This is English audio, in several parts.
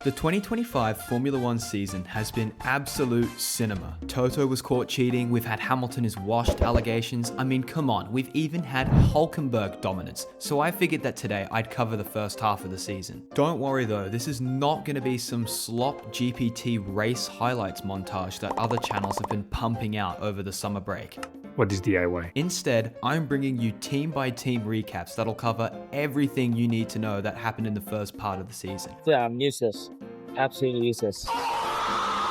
The 2025 Formula One season has been absolute cinema. Toto was caught cheating, we've had Hamilton's washed allegations, I mean come on, we've even had Hulkenberg dominance, so I figured that today I'd cover the first half of the season. Don't worry though, this is not going to be some slop GPT race highlights montage that other channels have been pumping out over the summer break. What is DIY? Instead, I'm bringing you team by team recaps that'll cover everything you need to know that happened in the first part of the season. Yeah, I'm useless. Absolutely useless.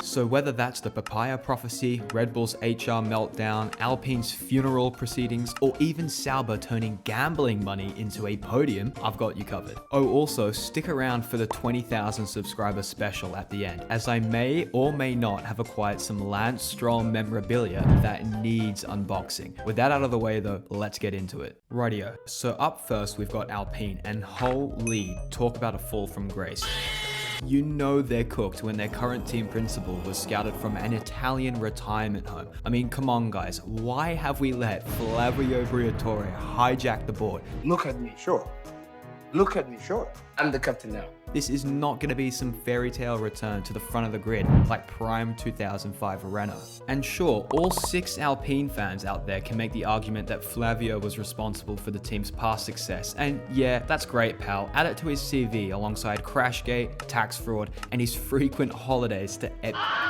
So whether that's the papaya prophecy, Red Bull's HR meltdown, Alpine's funeral proceedings, or even Sauber turning gambling money into a podium, I've got you covered. Oh, also stick around for the 20,000 subscriber special at the end, as I may or may not have acquired some Lance Stroll memorabilia that needs unboxing. With that out of the way though, let's get into it. Rightio, so up first we've got Alpine, and holy, talk about a fall from grace. You know they're cooked when their current team principal was scouted from an Italian retirement home. I mean, come on guys, why have we let Flavio Briatore hijack the board? Look at me, sure. Look at me, sure. I'm the captain now. This is not going to be some fairy tale return to the front of the grid like prime 2005 Renault. And sure, all 6 Alpine fans out there can make the argument that Flavio was responsible for the team's past success. And yeah, that's great, pal. Add it to his CV alongside Crashgate, tax fraud, and his frequent holidays to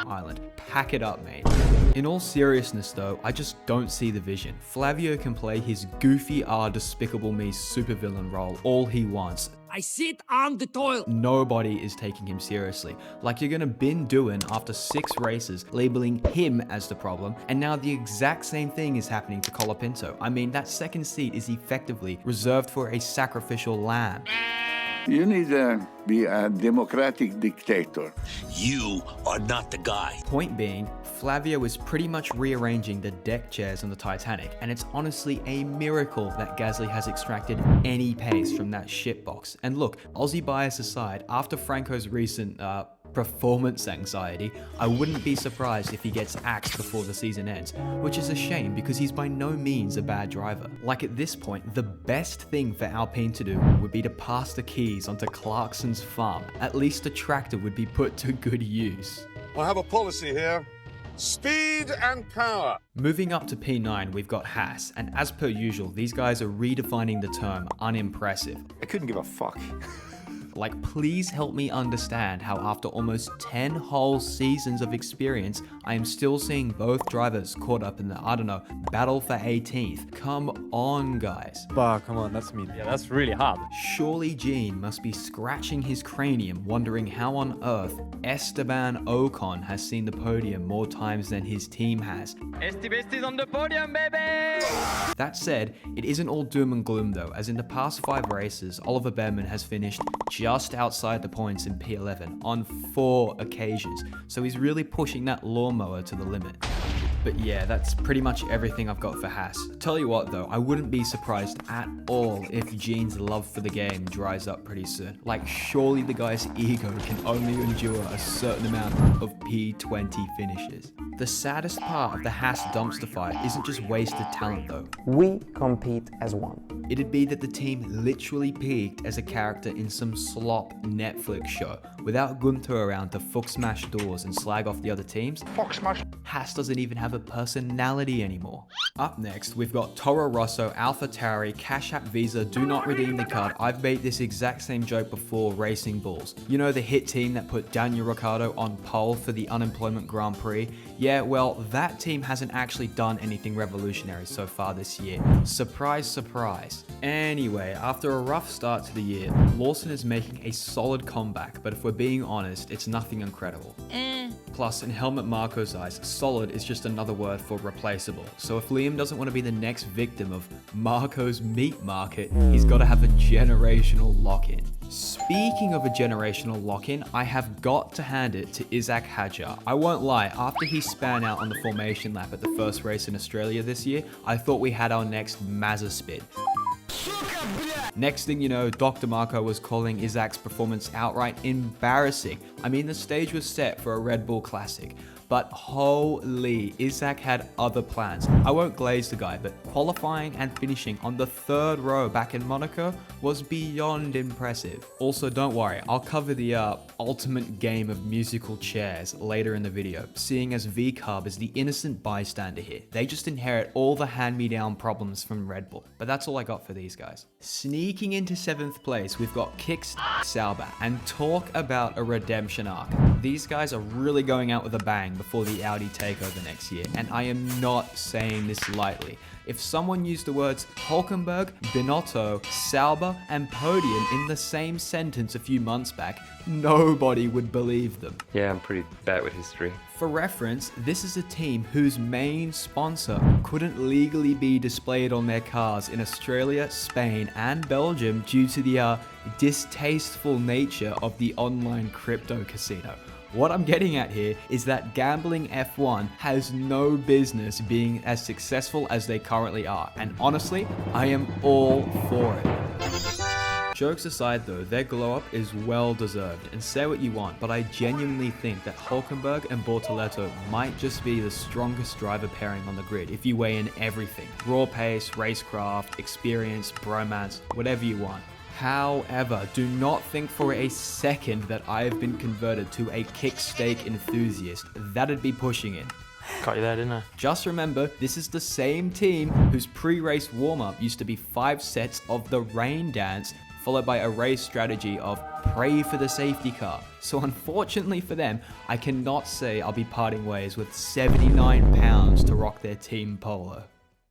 Island. Pack it up, mate. In all seriousness though, I just don't see the vision. Flavio can play his goofy Despicable Me supervillain role all he wants. I sit on the toilet. Nobody is taking him seriously. Like you're gonna bin doing after 6 races, labeling him as the problem, and now the exact same thing is happening to Colapinto. I mean, that second seat is effectively reserved for a sacrificial lamb. You need to be a democratic dictator. You are not the guy. Point being, Flavio is pretty much rearranging the deck chairs on the Titanic, and it's honestly a miracle that Gasly has extracted any pace from that shitbox. And look, Aussie bias aside, after Franco's recent performance anxiety, I wouldn't be surprised if he gets axed before the season ends, which is a shame because he's by no means a bad driver. Like at this point, the best thing for Alpine to do would be to pass the keys onto Clarkson's farm. At least the tractor would be put to good use. I have a policy here. Speed and power. Moving up to P9, we've got Haas, and as per usual, these guys are redefining the term unimpressive. I couldn't give a fuck. Like, please help me understand how after almost 10 whole seasons of experience, I am still seeing both drivers caught up in the, I don't know, battle for 18th. Come on, guys. Bah, come on, that's mean. Yeah, that's really hard. Surely Gene must be scratching his cranium, wondering how on earth Esteban Ocon has seen the podium more times than his team has. Esti on the podium, baby! That said, it isn't all doom and gloom though, as in the past 5 races, Oliver Behrman has finished just outside the points in P11 on 4 occasions, so he's really pushing that lawnmower to the limit. But yeah, that's pretty much everything I've got for Haas. Tell you what though, I wouldn't be surprised at all if Gene's love for the game dries up pretty soon. Like, surely the guy's ego can only endure a certain amount of P20 finishes. The saddest part of the Haas dumpster fire isn't just wasted talent though. We compete as one. It'd be that the team literally peaked as a character in some slop Netflix show. Without Gunther around to fuck smash doors and slag off the other teams, Haas doesn't even have a personality anymore. Up next, we've got Toro Rosso, AlphaTauri, Cash App Visa, do not redeem the card. I've made this exact same joke before, Racing Bulls. You know the hit team that put Daniel Ricciardo on pole for the unemployment Grand Prix? Yeah, well, that team hasn't actually done anything revolutionary so far this year. Surprise, surprise. Anyway, after a rough start to the year, Lawson is making a solid comeback, but if we're being honest, it's nothing incredible. Plus, in Helmut Marko's eyes, solid is just another word for replaceable. So if Liam doesn't want to be the next victim of Marko's meat market, he's got to have a generational lock-in. Speaking of a generational lock-in, I have got to hand it to Isaac Hadjar. I won't lie, after he span out on the formation lap at the first race in Australia this year, I thought we had our next Mazza spin. Next thing you know, Dr. Marco was calling Isaac's performance outright embarrassing. I mean, the stage was set for a Red Bull Classic. but holy, Isaac had other plans. I won't glaze the guy, but qualifying and finishing on the 3rd row back in Monaco was beyond impressive. Also, don't worry, I'll cover the ultimate game of musical chairs later in the video, seeing as V-Carb is the innocent bystander here. They just inherit all the hand-me-down problems from Red Bull, but that's all I got for these guys. Sneaking into 7th place, we've got Sauber, and talk about a redemption arc. These guys are really going out with a bang before the Audi takeover next year, and I am not saying this lightly. If someone used the words Hulkenberg, Binotto, Sauber, and podium in the same sentence a few months back, nobody would believe them. Yeah, I'm pretty bad with history. For reference, this is a team whose main sponsor couldn't legally be displayed on their cars in Australia, Spain, and Belgium due to the distasteful nature of the online crypto casino. What I'm getting at here is that gambling F1 has no business being as successful as they currently are, and honestly, I am all for it. Jokes aside though, their glow up is well deserved, and say what you want, but I genuinely think that Hulkenberg and Bortoleto might just be the strongest driver pairing on the grid if you weigh in everything. Raw pace, racecraft, experience, bromance, whatever you want. However, do not think for a second that I have been converted to a kickstake enthusiast. That'd be pushing it. Got you there, didn't I? Just remember, this is the same team whose pre-race warm-up used to be 5 sets of the rain dance, followed by a race strategy of pray for the safety car. So unfortunately for them, I cannot say I'll be parting ways with £79 to rock their team polo.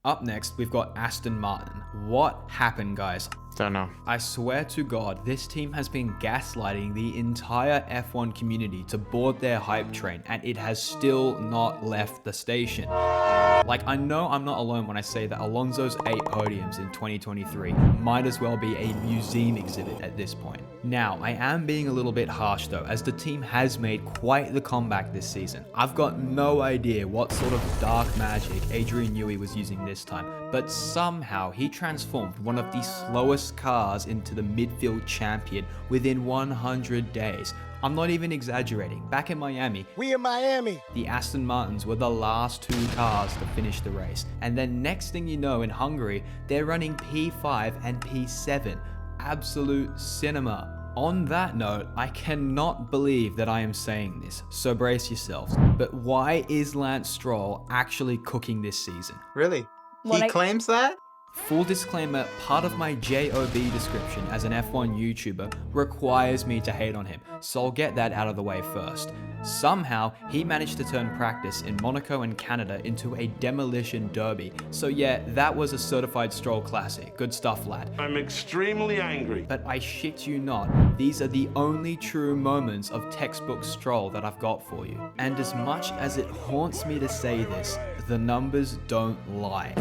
Up next, we've got Aston Martin. What happened, guys? Don't know. I swear to God, this team has been gaslighting the entire F1 community to board their hype train, and it has still not left the station. Like, I know I'm not alone when I say that Alonso's 8 podiums in 2023 might as well be a museum exhibit at this point. Now, I am being a little bit harsh though, as the team has made quite the comeback this season. I've got no idea what sort of dark magic Adrian Newey was using this time, but somehow he transformed one of the slowest cars into the midfield champion within 100 days. I'm not even exaggerating. Back in Miami, the Aston Martins were the last 2 cars to finish the race. And then next thing you know, in Hungary, they're running P5 and P7. Absolute cinema. On that note, I cannot believe that I am saying this, so brace yourselves. But why is Lance Stroll actually cooking this season? Really? He claims that? Full disclaimer, part of my JOB description as an F1 YouTuber requires me to hate on him, so I'll get that out of the way first. Somehow, he managed to turn practice in Monaco and Canada into a demolition derby. So yeah, that was a certified Stroll classic. Good stuff, lad. I'm extremely angry. But I shit you not, these are the only true moments of textbook Stroll that I've got for you. And as much as it haunts me to say this, the numbers don't lie.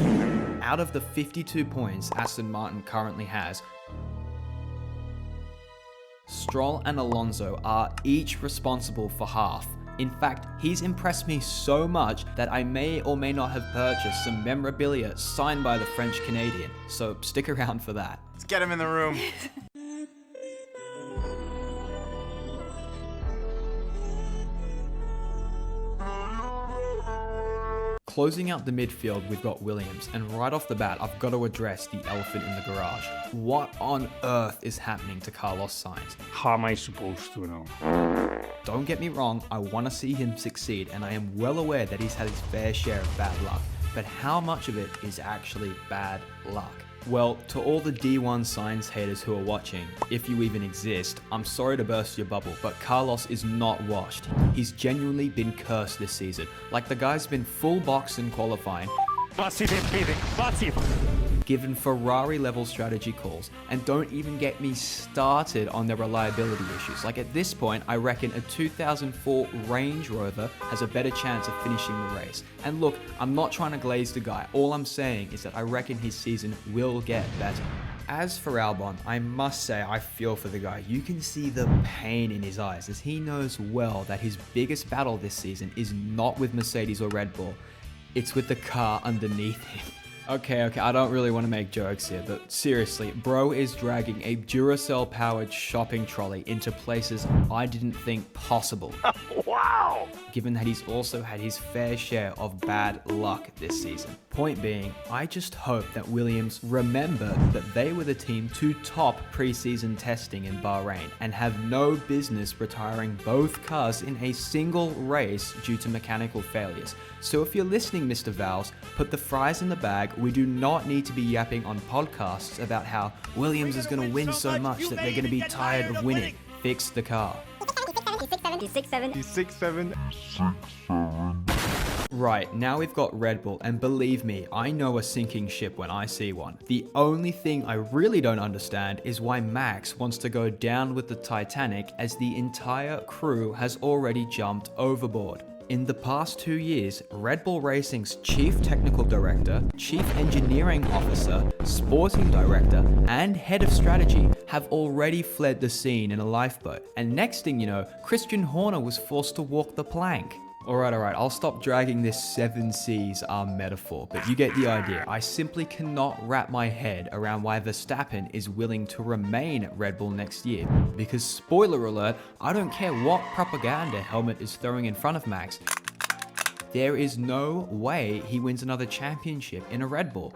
Out of the 52 points Aston Martin currently has, Stroll and Alonso are each responsible for half. In fact, he's impressed me so much that I may or may not have purchased some memorabilia signed by the French Canadian, so stick around for that. Let's get him in the room. Closing out the midfield, we've got Williams, and right off the bat, I've got to address the elephant in the garage. What on earth is happening to Carlos Sainz? How am I supposed to know? Don't get me wrong, I want to see him succeed, and I am well aware that he's had his fair share of bad luck, but how much of it is actually bad luck? Well, to all the D1 Sainz haters who are watching, if you even exist, I'm sorry to burst your bubble, but Carlos is not washed. He's genuinely been cursed this season. Like, the guy's been full box in qualifying, given Ferrari level strategy calls, and don't even get me started on their reliability issues. Like, at this point, I reckon a 2004 Range Rover has a better chance of finishing the race. And look, I'm not trying to glaze the guy. All I'm saying is that I reckon his season will get better. As for Albon, I must say I feel for the guy. You can see the pain in his eyes as he knows well that his biggest battle this season is not with Mercedes or Red Bull. It's with the car underneath him. Okay, I don't really want to make jokes here, but seriously, bro is dragging a Duracell-powered shopping trolley into places I didn't think possible. Wow! Given that he's also had his fair share of bad luck this season. Point being, I just hope that Williams remember that they were the team to top preseason testing in Bahrain and have no business retiring both cars in a single race due to mechanical failures. So if you're listening, Mr. Vowles, put the fries in the bag. We do not need to be yapping on podcasts about how Williams is going to win so much that they're going to be tired of winning. Fix the car. He's 6'7". Right, now we've got Red Bull, and believe me, I know a sinking ship when I see one. The only thing I really don't understand is why Max wants to go down with the Titanic as the entire crew has already jumped overboard. In the past 2 years, Red Bull Racing's Chief Technical Director, Chief Engineering Officer, Sporting Director, and Head of Strategy have already fled the scene in a lifeboat. And next thing you know, Christian Horner was forced to walk the plank. Alright, I'll stop dragging this 7 C's metaphor, but you get the idea. I simply cannot wrap my head around why Verstappen is willing to remain at Red Bull next year. Because, spoiler alert, I don't care what propaganda Helmut is throwing in front of Max. There is no way he wins another championship in a Red Bull.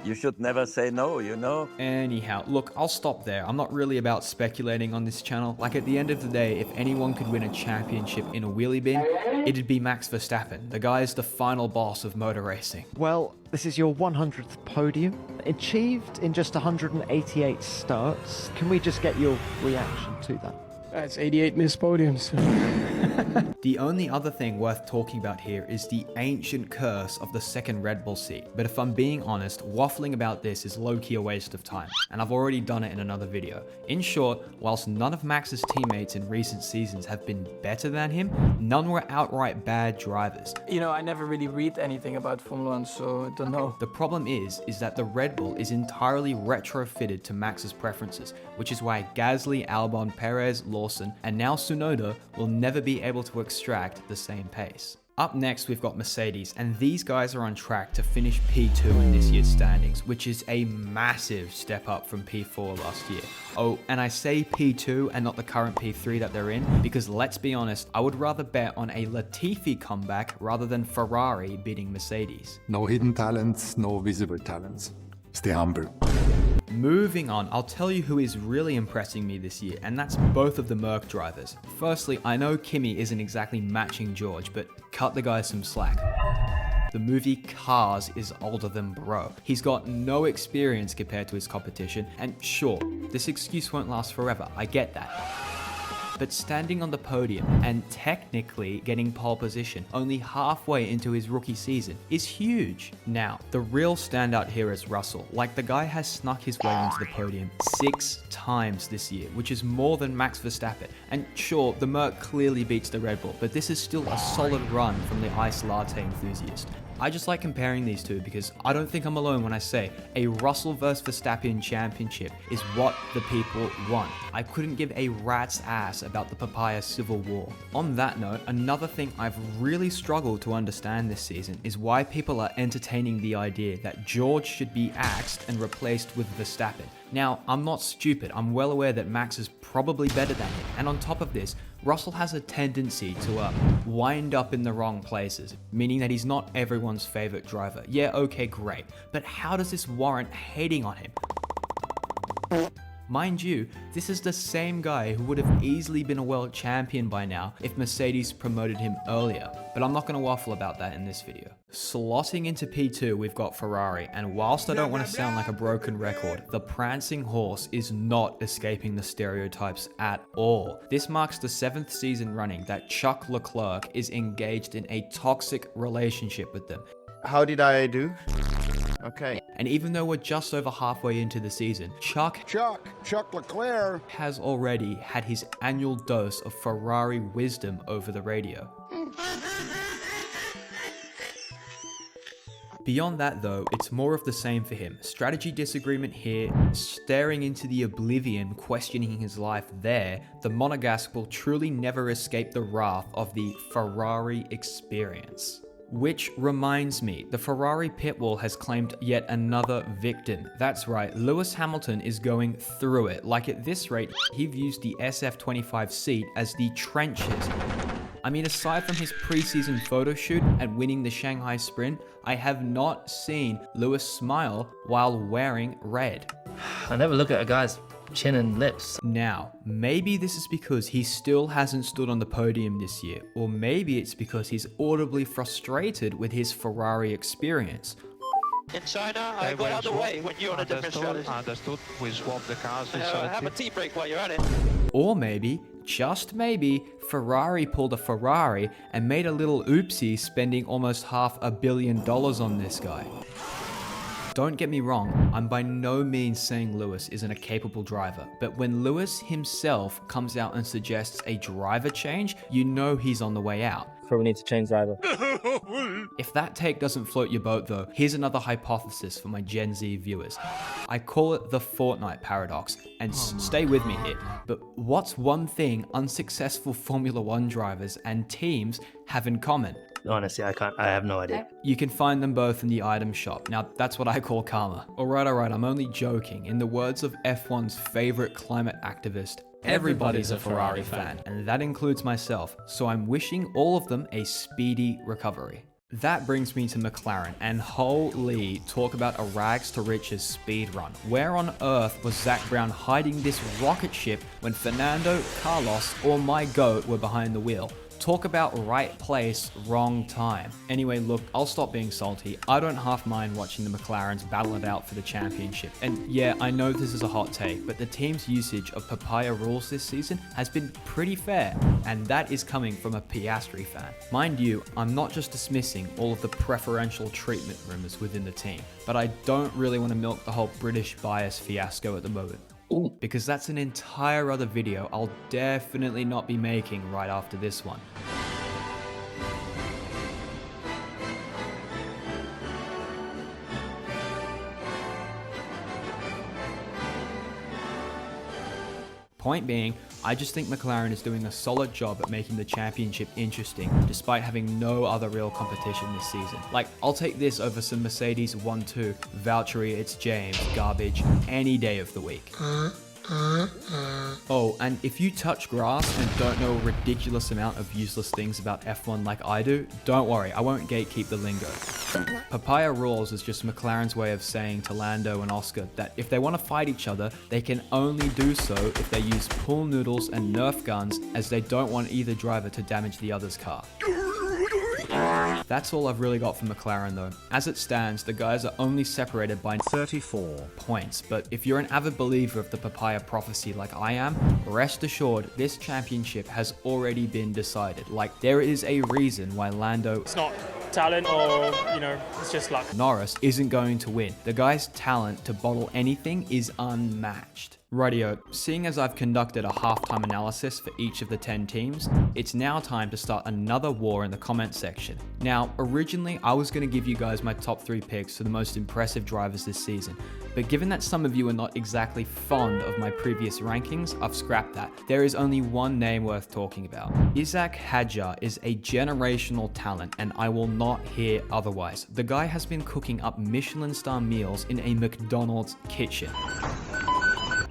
You should never say no, you know? Anyhow, look, I'll stop there. I'm not really about speculating on this channel. Like, at the end of the day, if anyone could win a championship in a wheelie bin, it'd be Max Verstappen. The guy is the final boss of motor racing. Well, this is your 100th podium, achieved in just 188 starts. Can we just get your reaction to that? That's 88 missed podiums. The only other thing worth talking about here is the ancient curse of the second Red Bull seat. But if I'm being honest, waffling about this is low-key a waste of time, and I've already done it in another video. In short, whilst none of Max's teammates in recent seasons have been better than him, none were outright bad drivers. You know, I never really read anything about Formula 1, so I don't know. The problem is that the Red Bull is entirely retrofitted to Max's preferences, which is why Gasly, Albon, Perez, Lawson, and now Tsunoda will never be able to extract the same pace. Up next, we've got Mercedes, and these guys are on track to finish P2 in this year's standings, which is a massive step up from P4 last year. Oh, and I say P2 and not the current P3 that they're in, because let's be honest, I would rather bet on a Latifi comeback rather than Ferrari beating Mercedes. No hidden talents, no visible talents. Stay humble. Moving on, I'll tell you who is really impressing me this year, and that's both of the Merc drivers. Firstly, I know Kimi isn't exactly matching George, but cut the guy some slack. The movie Cars is older than bro. He's got no experience compared to his competition, and sure, this excuse won't last forever, I get that. But standing on the podium and technically getting pole position only halfway into his rookie season is huge. Now, the real standout here is Russell. Like, the guy has snuck his way onto the podium 6 times this year, which is more than Max Verstappen. And sure, the Merc clearly beats the Red Bull, but this is still a solid run from the ice latte enthusiast. I just like comparing these two because I don't think I'm alone when I say a Russell vs Verstappen championship is what the people want. I couldn't give a rat's ass about the papaya civil war. On that note, another thing I've really struggled to understand this season is why people are entertaining the idea that George should be axed and replaced with Verstappen. Now, I'm not stupid, I'm well aware that Max is probably better than him, and on top of this, Russell has a tendency to wind up in the wrong places, meaning that he's not everyone's favorite driver. Yeah, okay, great, but how does this warrant hating on him? Mind you, this is the same guy who would have easily been a world champion by now if Mercedes promoted him earlier, but I'm not going to waffle about that in this video. Slotting into P2, we've got Ferrari, and whilst I don't want to sound like a broken record, the prancing horse is not escaping the stereotypes at all. This marks the 7th season running that Chuck Leclerc is engaged in a toxic relationship with them. How did I do? Okay. And even though we're just over halfway into the season, Chuck Leclerc has already had his annual dose of Ferrari wisdom over the radio. Beyond that though, it's more of the same for him. Strategy disagreement here, staring into the oblivion, questioning his life there, the Monegasque will truly never escape the wrath of the Ferrari experience. Which reminds me, the Ferrari pit wall has claimed yet another victim. That's right, Lewis Hamilton is going through it. Like at this rate, he've used the SF25 seat as the trenches. I mean, aside from his preseason photo shoot and winning the Shanghai Sprint, I have not seen Lewis smile while wearing red. I never look at a guy's chin and lips. Now, maybe this is because he still hasn't stood on the podium this year, or maybe it's because he's audibly frustrated with his Ferrari experience. In China, I got out of the way when you're on a different strategy. Understood. We swap the cars. Have a tea break while you're at it. Or maybe, just maybe, Ferrari pulled a Ferrari and made a little oopsie spending almost $500 million on this guy. Don't get me wrong, I'm by no means saying Lewis isn't a capable driver, but when Lewis himself comes out and suggests a driver change, you know he's on the way out. Probably need to change driver. If that take doesn't float your boat though, here's another hypothesis for my Gen Z viewers. I call it the Fortnite paradox, and stay with me here, but what's one thing unsuccessful Formula One drivers and teams have in common? Honestly, I have no idea. You can find them both in the item shop. Now, that's what I call karma. Alright, I'm only joking. In the words of F1's favorite climate activist, everybody's a Ferrari fan, and that includes myself, so I'm wishing all of them a speedy recovery. That brings me to McLaren, and holy, talk about a rags to riches speed run. Where on earth was Zach Brown hiding this rocket ship when Fernando, Carlos, or my GOAT were behind the wheel? Talk about right place, wrong time. Anyway, look, I'll stop being salty. I don't half mind watching the McLarens battle it out for the championship. And yeah, I know this is a hot take, but the team's usage of papaya rules this season has been pretty fair, and that is coming from a Piastri fan. Mind you, I'm not just dismissing all of the preferential treatment rumors within the team, but I don't really want to milk the whole British bias fiasco at the moment. Because that's an entire other video I'll definitely not be making right after this one. Point being, I just think McLaren is doing a solid job at making the championship interesting, despite having no other real competition this season. Like, I'll take this over some Mercedes 1-2, Valtteri, it's James, garbage, any day of the week. Oh, and if you touch grass and don't know a ridiculous amount of useless things about F1 like I do, don't worry, I won't gatekeep the lingo. Papaya rules is just McLaren's way of saying to Lando and Oscar that if they want to fight each other, they can only do so if they use pool noodles and Nerf guns, as they don't want either driver to damage the other's car. That's all I've really got for McLaren though. As it stands, the guys are only separated by 34 points, but if you're an avid believer of the papaya prophecy like I am, rest assured this championship has already been decided. Like, there is a reason why Lando... It's not talent or, it's just luck. Norris isn't going to win. The guy's talent to bottle anything is unmatched. Rightio, seeing as I've conducted a halftime analysis for each of the 10 teams, it's now time to start another war in the comment section. Now, originally I was going to give you guys my top 3 picks for the most impressive drivers this season, but given that some of you are not exactly fond of my previous rankings, I've scrapped that. There is only one name worth talking about. Isaac Hadjar is a generational talent, and I will not hear otherwise. The guy has been cooking up Michelin star meals in a McDonald's kitchen.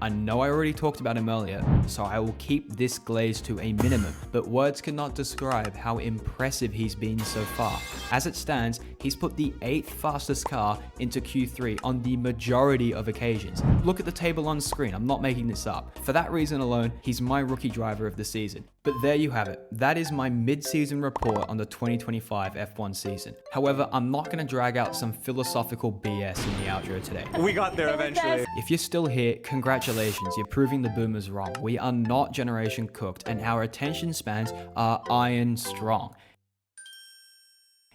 I know I already talked about him earlier, so I will keep this glaze to a minimum, but words cannot describe how impressive he's been so far. As it stands, he's put the 8th fastest car into Q3 on the majority of occasions. Look at the table on screen, I'm not making this up. For that reason alone, he's my rookie driver of the season. But there you have it. That is my mid-season report on the 2025 F1 season. However, I'm not going to drag out some philosophical BS in the outro today. We got there eventually. If you're still here, congratulations, you're proving the boomers wrong. We are not generation cooked, and our attention spans are iron strong.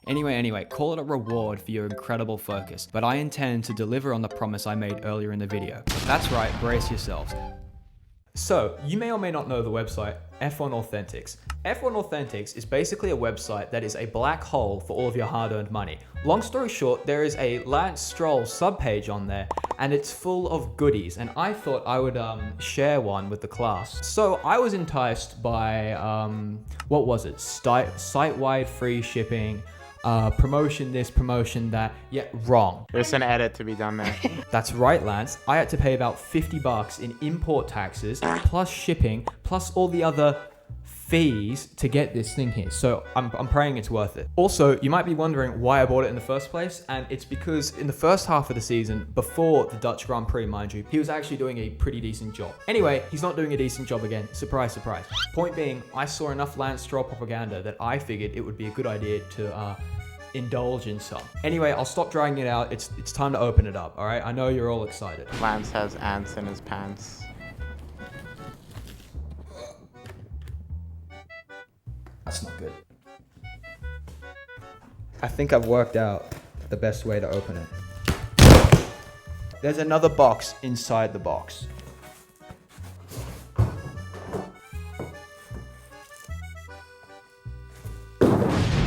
Anyway, call it a reward for your incredible focus, but I intend to deliver on the promise I made earlier in the video. That's right, brace yourselves. So, you may or may not know the website F1 Authentics. F1 Authentics is basically a website that is a black hole for all of your hard-earned money. Long story short, there is a Lance Stroll subpage on there, and it's full of goodies, and I thought I would share one with the class. So I was enticed by, what was it? Site-wide free shipping, promotion this, promotion that. Yeah, wrong. There's an edit to be done there. That's right, Lance. I had to pay about $50 in import taxes, plus shipping, plus all the other fees to get this thing here. So I'm praying it's worth it. Also, you might be wondering why I bought it in the first place, and it's because in the first half of the season, before the Dutch Grand Prix, mind you, he was actually doing a pretty decent job. Anyway, he's not doing a decent job again. Surprise, surprise. Point being, I saw enough Lance Stroll propaganda that I figured it would be a good idea to indulge in some. Anyway, I'll stop dragging it out. It's time to open it up, all right? I know you're all excited. Lance has ants in his pants. That's not good. I think I've worked out the best way to open it. There's another box inside the box.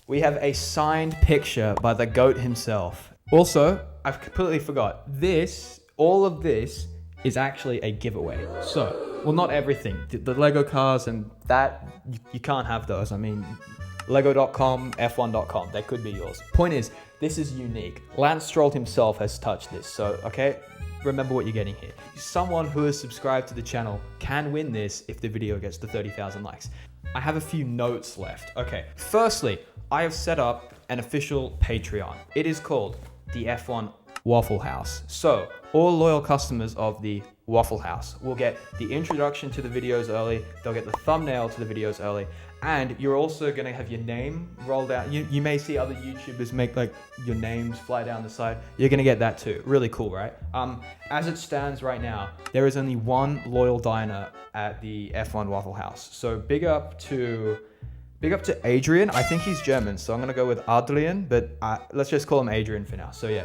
We have a signed picture by the GOAT himself. Also, I've completely forgot. All of this is actually a giveaway. So, well, not everything. The Lego cars and that, you can't have those. I mean, Lego.com, F1.com, they could be yours. Point is, this is unique. Lance Stroll himself has touched this, so, okay? Remember what you're getting here. Someone who has subscribed to the channel can win this if the video gets to 30,000 likes. I have a few notes left. Okay, firstly, I have set up an official Patreon. It is called the F1 Waffle House. So, all loyal customers of the Waffle House will get the introduction to the videos early, they'll get the thumbnail to the videos early, and you're also gonna have your name rolled out. You may see other YouTubers make like your names fly down the side. You're gonna get that too. Really cool, right? As it stands right now, there is only one loyal diner at the F1 Waffle House. So big up to Adrian. I think he's German, so I'm gonna go with Adrian, but let's just call him Adrian for now. So yeah,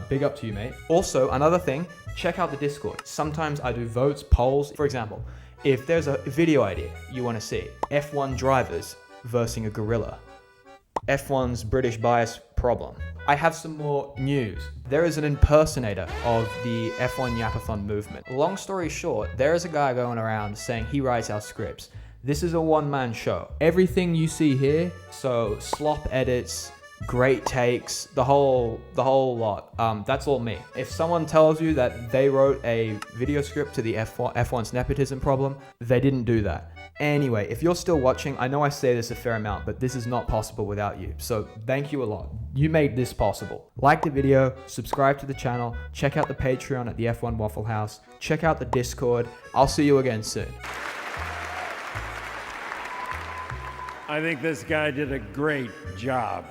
big up to you, mate. Also, another thing, check out the Discord. Sometimes I do votes, polls. For example, if there's a video idea you wanna see, F1 drivers versing a gorilla, F1's British bias problem. I have some more news. There is an impersonator of the F1 Yapathon movement. Long story short, there is a guy going around saying he writes our scripts. This is a one-man show. Everything you see here, so slop edits, great takes, the whole lot, that's all me. If someone tells you that they wrote a video script to the F1's nepotism problem, they didn't do that. Anyway, if you're still watching, I know I say this a fair amount, but this is not possible without you. So thank you a lot. You made this possible. Like the video, subscribe to the channel, check out the Patreon at the F1 Waffle House, check out the Discord. I'll see you again soon. I think this guy did a great job.